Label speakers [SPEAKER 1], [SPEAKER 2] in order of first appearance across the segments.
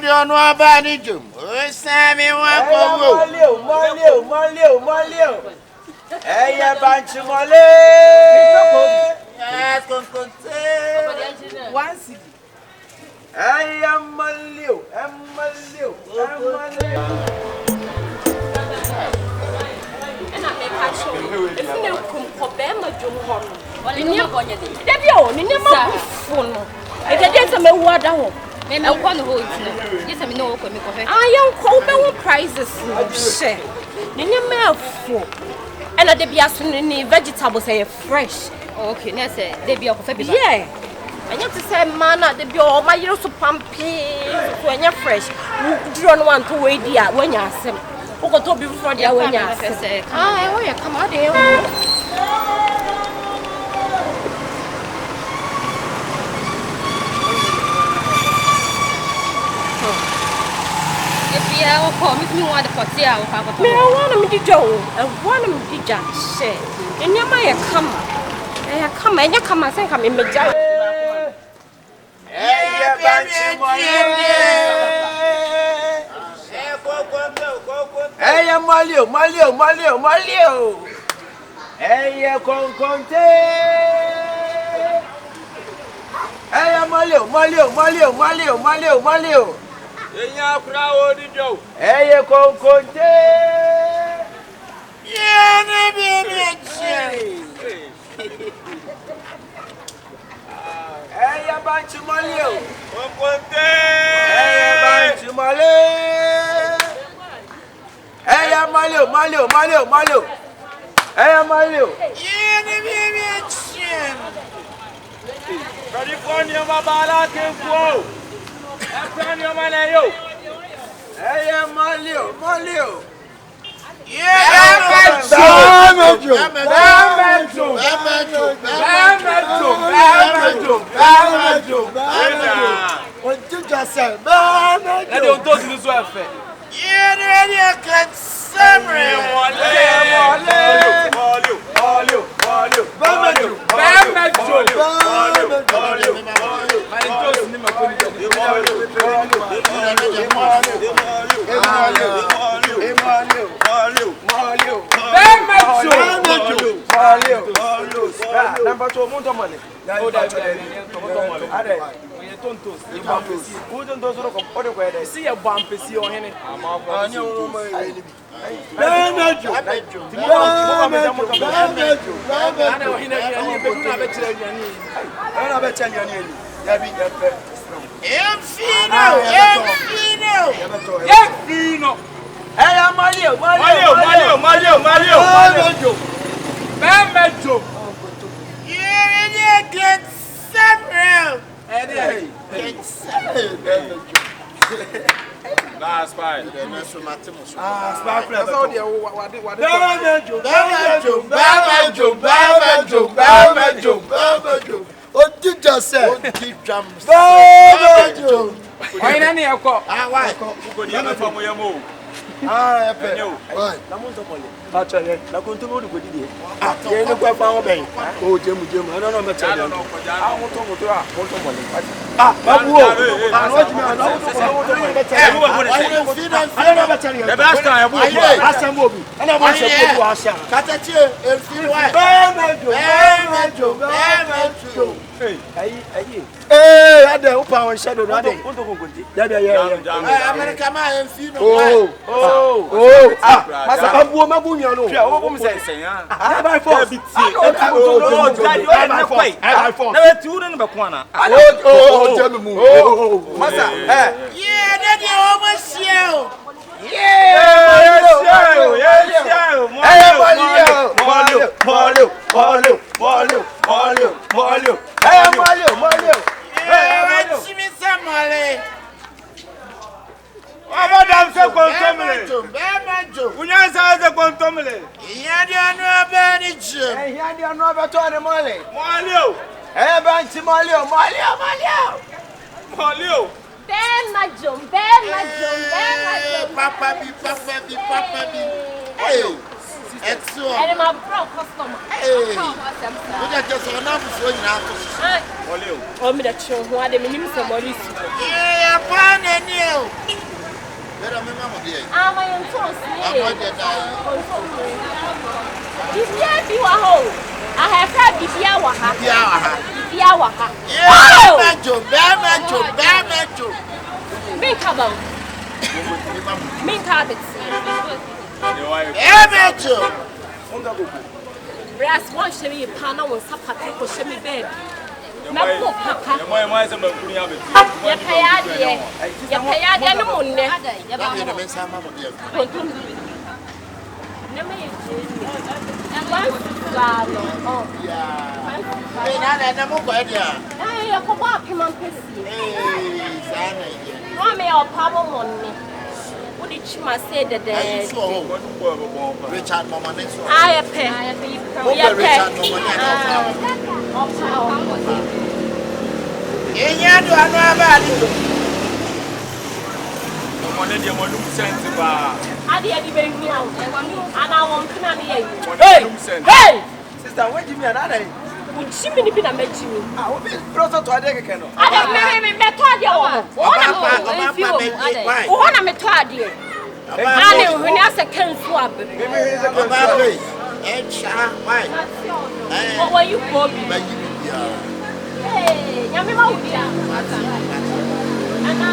[SPEAKER 1] Yeah, don't know about it, Jim. Oh, Sammy, what
[SPEAKER 2] Molio. Hey, a bunch of Molly.
[SPEAKER 1] Yes, come.
[SPEAKER 2] Once. I am Molio.
[SPEAKER 3] And I make a show. If you come for Bama Jum, well, in your body, Debbie, in your phone. I get some water. And one who yes, I know. I am called prices. Share. In your mouth. And at the Biasun vegetables are fresh. Okay, let's say they be of a baby. Yeah. I have to say, man, at the bio, my years of pumpkin when you're fresh. You don't want to wait there when you're some. Who got to be before the when you're say, I come out there. If you are coming, you want the party, I will have a want to do. I want to be just share. And you might come. I come and you come and say, come in the
[SPEAKER 2] Hey, Molio. Hey, Conte. Hey, Molio. Hey, Conte. Hey, a bunch of Molio. Hey, a bunch of Molio. Hey, Molio. Hey, Molio. California, Mabala, Kimpo. California, Malayo. Hey, Molio. What you just said? I don't do this welfare. Number 2, monta money. See a bump is your henny. Last five. What did you say? Hey, I don't power shadow. Excellent.
[SPEAKER 3] And my broke customer.
[SPEAKER 2] Hey. Look at this enough for you now.
[SPEAKER 3] Oh, me that show who are the minimum somebody.
[SPEAKER 2] Yeah, pan and you. Better remember the
[SPEAKER 3] I'm my own toast. I have had Bibia Waha. Bibia Waha.
[SPEAKER 2] Yeah,
[SPEAKER 3] Make about Make habits. Brass one shimmy panel was Sapati for shimmy bed. Napo Papa. What did she must say that
[SPEAKER 2] Richard Mama next one.
[SPEAKER 3] I pay. Hey!
[SPEAKER 2] Sister, what do you mean?
[SPEAKER 3] She been a Jimmy.
[SPEAKER 2] I will be closer to a decade.
[SPEAKER 3] I have what were you for me? Hey, Yamima would be and I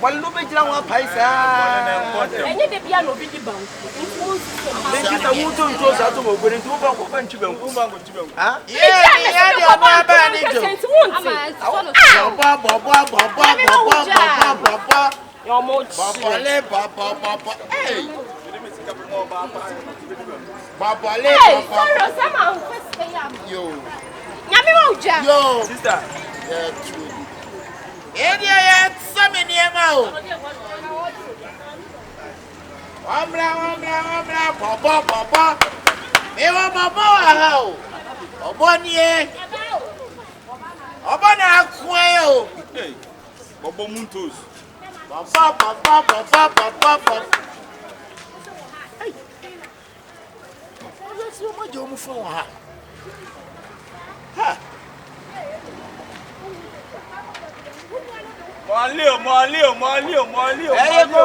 [SPEAKER 2] Well, look at our paisa.
[SPEAKER 3] I need the piano big bang. Molly. Hey, go.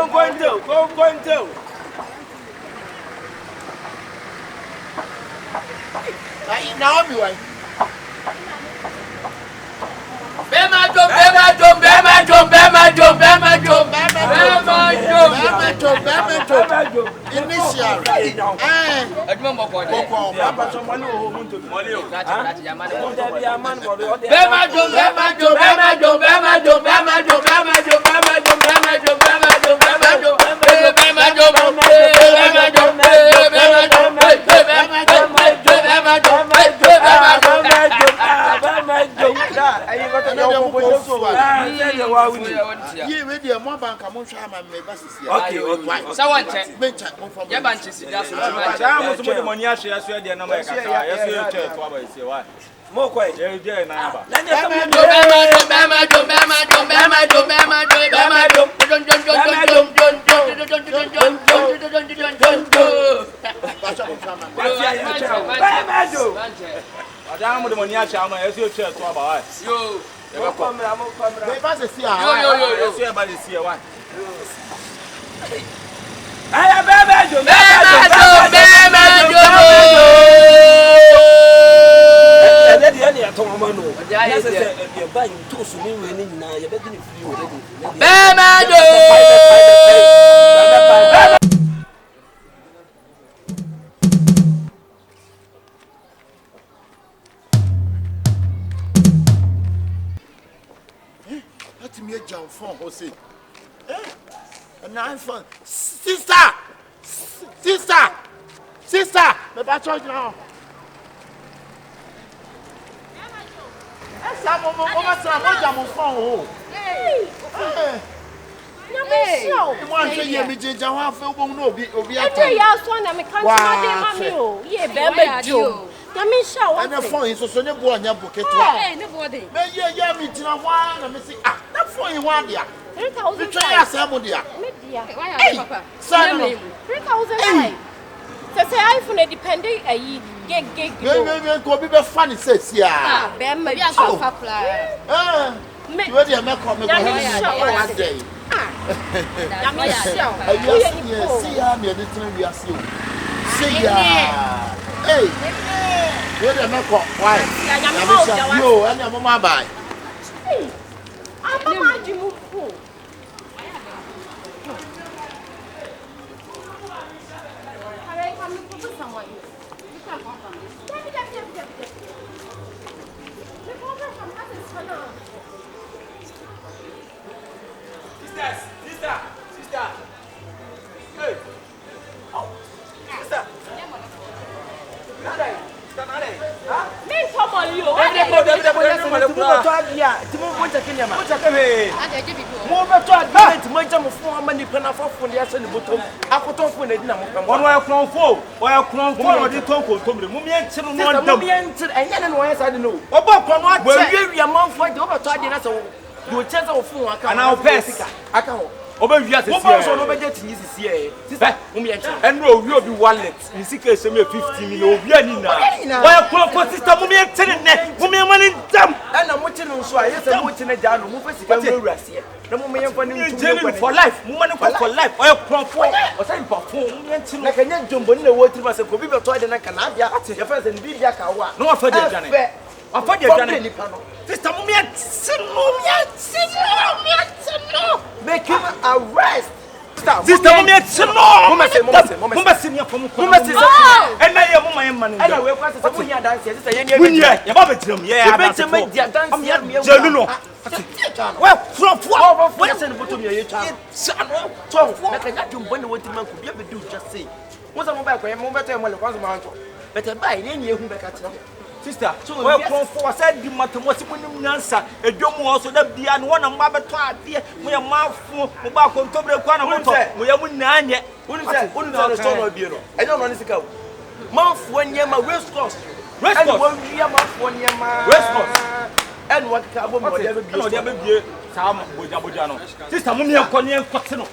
[SPEAKER 2] Now, let me jump phone, Jose. And I'm fun. Sister, the battle now.
[SPEAKER 3] Yami show.
[SPEAKER 2] And the phone is so near boy, your book.
[SPEAKER 3] Hey, nobody.
[SPEAKER 2] May you me to one and say, ah, that phone you want, dear.
[SPEAKER 3] 3,000.
[SPEAKER 2] Try us, dear.
[SPEAKER 3] Hey,
[SPEAKER 2] Papa.
[SPEAKER 3] 3,000. Say iPhone depending a gig.
[SPEAKER 2] Maybe go be funny, says, yeah.
[SPEAKER 3] Bema,
[SPEAKER 2] you ready? I'm coming one day.
[SPEAKER 3] Yami show.
[SPEAKER 2] See how near the time we are seeing. See ya. Hey, where the knock up? Why? You and your mama by.
[SPEAKER 3] Hey, I'm mama Jimu.
[SPEAKER 1] Sister. Hey. Oh, sister. Nada. Huh?
[SPEAKER 3] Me come on you.
[SPEAKER 1] Oba wiase sia. Mo so no be get yin sisi sister, mo me enche. Enro wi obi wallet. Ni sika ese me 50 million obi ani na. Why ko sister mo me enche ne. Mo me mani dam.
[SPEAKER 4] Na mo chi no so a yesa mo chi na ja no mo fa sika mo wurase. Na mo me yemfa ni ntu
[SPEAKER 1] for life. Mo mani for life. Oya kronfo. O say perform mo me enche no.
[SPEAKER 4] Na kanya jombo ni na wo tri ma se ko bi be to ade na kana bia. Ya fa se ni bia ka wa.
[SPEAKER 1] No afa de jane. Afa de jane. Sister mo me enche no.
[SPEAKER 4] Make him arrest.
[SPEAKER 1] Sister, mommy, it's no. Mama say, me from. Mama say, and now your mama and man. And I will pass some year dance. Sister, yeah, Baba Jim, yeah, dance. I'm here, me. Well, from what is in the bottom of your child? So, like I don't wonder what the man could be able to do. Just say, what's on my back? I'm over there. Better buy any who back at sister, so well, for said the mathematics answer a dome also that be and one of my better dear. We are mouthful about October. We are none yet. What is that? What is the story of Bureau? I don't know this go. Mouth 1 year, my West Coast. West Coast 1 year, mouth 1 year, my West Coast. And what carbon will ever be Sam Bujano. Sister Mummy and Connie and Cotino.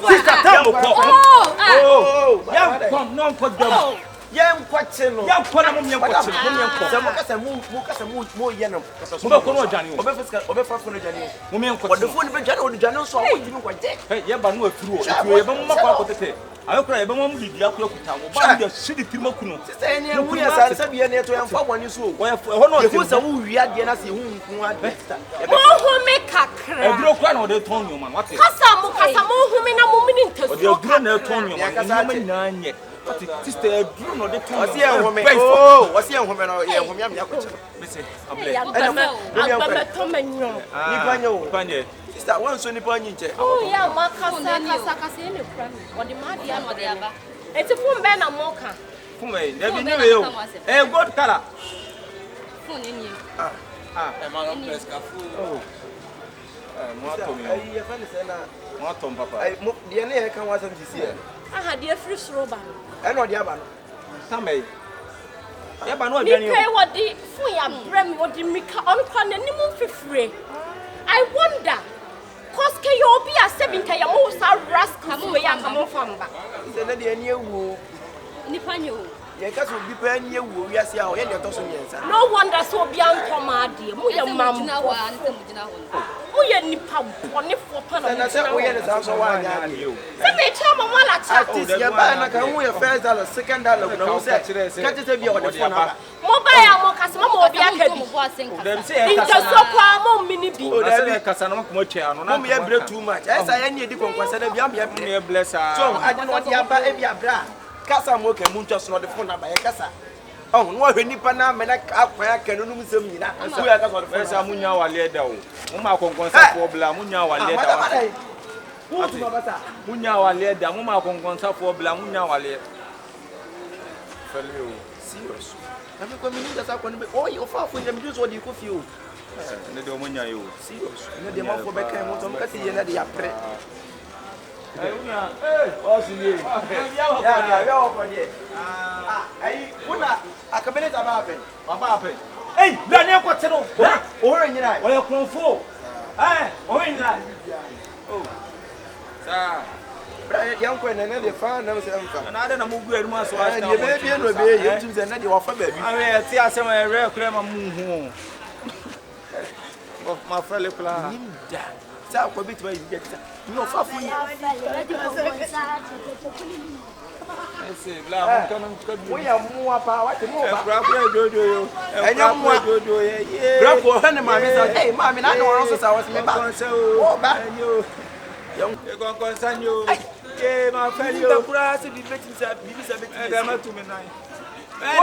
[SPEAKER 1] Sister, oh, no, for them.
[SPEAKER 4] Yam question no.
[SPEAKER 1] Yam kwa na mumye question.
[SPEAKER 4] Mo ye no.
[SPEAKER 1] Mo ko no jani o.
[SPEAKER 4] Obefa fo no jani.
[SPEAKER 1] Mumye question.
[SPEAKER 4] What the phone be jani o jani so o timi kwa je.
[SPEAKER 1] Hey, ye ba no afuru o. Afuru ye ba mo makwa akotete. Ayo kra ye ba mo bibia kwa kuta wo. Ba ndi shidi tirima kuno.
[SPEAKER 4] Sister eni hu ya sa se bia ne to yam fa boni so.
[SPEAKER 1] Wo ye ho no
[SPEAKER 4] te. Hu sa wu wi ade na se hu nku ade.
[SPEAKER 3] Mo hu me kakra.
[SPEAKER 1] Ebro kwa na o de ton yo man. What?
[SPEAKER 3] Kasa mo hu me na mo mini nteso.
[SPEAKER 1] O de ebro na ton yo man. Ni ma nyanye. Sister, do not the two.
[SPEAKER 4] Was here, woman. Oh, was here, woman. Yeah, woman.
[SPEAKER 1] Listen, I'm
[SPEAKER 4] sister, one so nippon.
[SPEAKER 3] Oh, yeah, Makasa, in the front. Or the Madian, whatever. It's a full man and mocha.
[SPEAKER 1] There be no a good color.
[SPEAKER 3] I had your free robber.
[SPEAKER 4] I know the other.
[SPEAKER 1] Some may. Yeah, but no,
[SPEAKER 3] what the Fuya Brem, what the Mika on Pananimu for free. I wonder. Cause you be a 7 Kayamosa rascal away and come from back.
[SPEAKER 4] Is there any woo?
[SPEAKER 3] Nipanyo.
[SPEAKER 4] Yes, will be brand new. We are seeing our
[SPEAKER 3] no wonder so beyond Comadi. Muya Mam. Muya Nipa, one for Pan. And I said, we had also one. Let me tell Mamma Chatis, Yabana, can we a first dollar, second dollar, no such as it be on the phone. Mobile Mocas, Mamma, them say, Cassamo, mini be.
[SPEAKER 1] Cassano Mocha, no, me break too much. As I any different consider Yam, bless her. So I don't want Yabba, Yabra. Kasa mo ke mun just no the phone number e kasa oh no hwe nipa na me na akwa ka no num sem nyina so ya kasa the phone sa munya wale da o mo ma konkonsa fo bla munya wale da munya wale da mo ma konkonsa fo bla munya wale fele o
[SPEAKER 4] serious na me ko mi nda sa ko no be oh you fa fo ndem do so di ko fi o
[SPEAKER 1] ne de munya yo
[SPEAKER 4] serious ne de ma fo be kan mo to mo ka ti ye na de ya pre What's the name? Yeah, for there. Una AKABENAZER happen. Hey, Daniel Quatero. Or in your eye. Or your control. Or in line. Oh, sir. Young Queen and the fan knows and I don't know who must watch. You may be able to be able to send you off a baby. I see some rare crema moon. Of my fellow plan. South will be to get no far from you. We are more power to move. And young one do it. Grab for her, mammy. Hey, mammy, I don't know. I was never so bad. You young concern you. Yeah, my fellow brass, if you make it to me. Hey!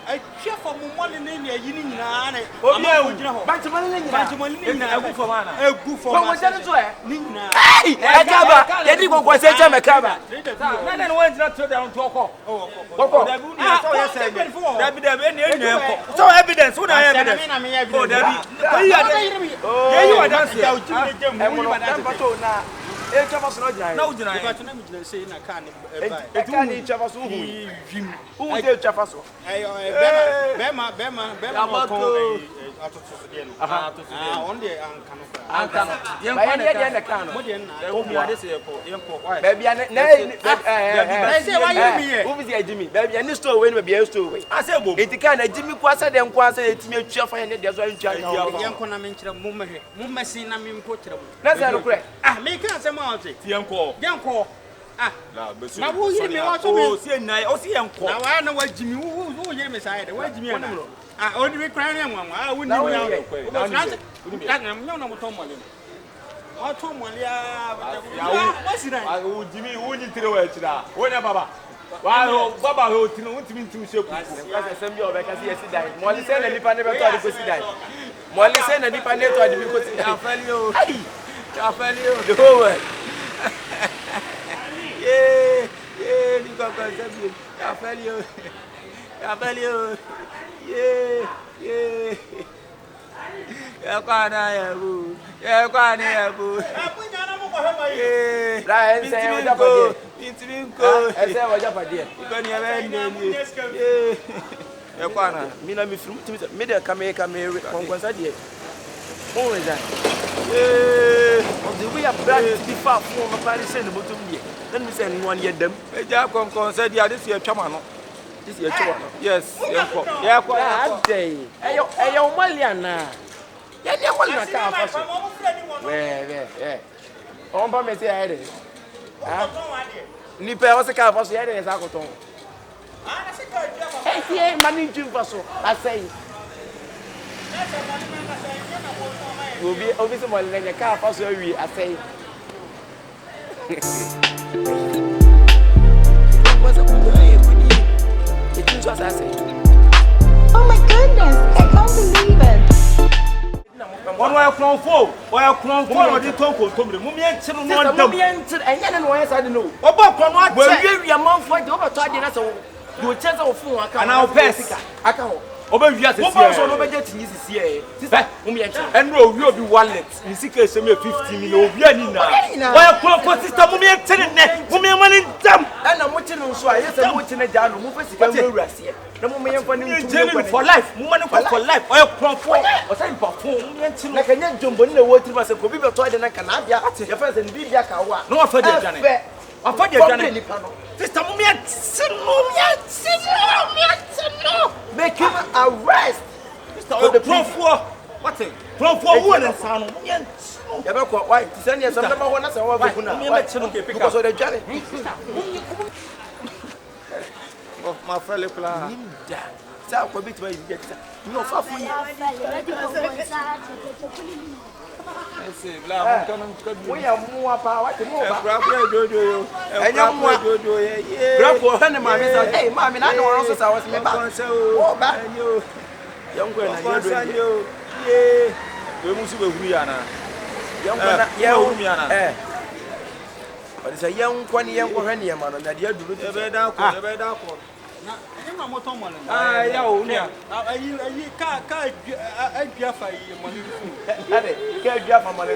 [SPEAKER 4] I care for money in your union. No, I say in a can. I can't each of us who will Chafaso. Bema, on the Jimmy, baby, and this store when we be used to. I said, it can a Jimmy Quassa, then Quassa, it's me, Chef, and there's one child. Young Conamentra, Mumma, that's not correct. Ah, make us a mountain. Young call. Ah, now who you me also see I see young call. Now I know what Jimmy who hear me side. Where Jimmy? I only be crying one. I wouldn't know. What's Jimmy? Who did you know? When Baba? Why, Baba, who didn't mean to show us some of I see a sit Molly said, and if I never tried to go sit down. Molly said, and if I never tried to go sit down, I'll tell you the whole world. Yeah, you got to I'll tell you. Yeah. Yeah, quite a boo. Yeah, quite a boo. Yeah, say, go. I say, what up, dear. You're going to have a yeah, Quana. Mina, me from Middle Kameka, Conquest. Who is that? Yeah, we have brand to be far from a Paris and the bottom year. Let me send 1 year them. A Jacob said, yeah, this year, Chamano. This year, yes, yeah, quite a day. Ayo, Maliana. Yeah, they want to come. Where, on by me, say, Nipper was a car for the other as I go on. Hey, money to Paso, I say. Will be obviously more than a car for surgery, I say.
[SPEAKER 5] Oh my goodness, I can't believe it.
[SPEAKER 1] One way from four, or from four, or the Tonko, Mumian, and then I don't know. About where you are month for the over you will chance of 4 and I'll pass. I can't. Over years, over getting this year. And will be wallet. In 6 years, 15 million. Why, for sister Mumian, Mumian, money, damn. And I'm watching on so I yes, I'm watching a down, no more for life, money for life, or for or time for like a young jumbo in the water was a people tried and I can have your first and be Yakawa. No, for the Janet. I thought you're Janet. Sister Mumian, make him arrest. The pro what's it? Pro for one and son. You ever quite white? Send you some number 1 as I want to because of the Janet. My fellow plan. South will be to get no far from you. We have more power to move. And young one do it. Grab for her, mammy. Hey, mammy, I know also I was never so bad. You young girl, yeah, we must be Rihanna. Young Rihanna. But it's a young 20 young man that you do it. ma moto mo le
[SPEAKER 4] ya o nia
[SPEAKER 1] ayi ka adua fa yi mo le
[SPEAKER 4] ade ka adua fa mo le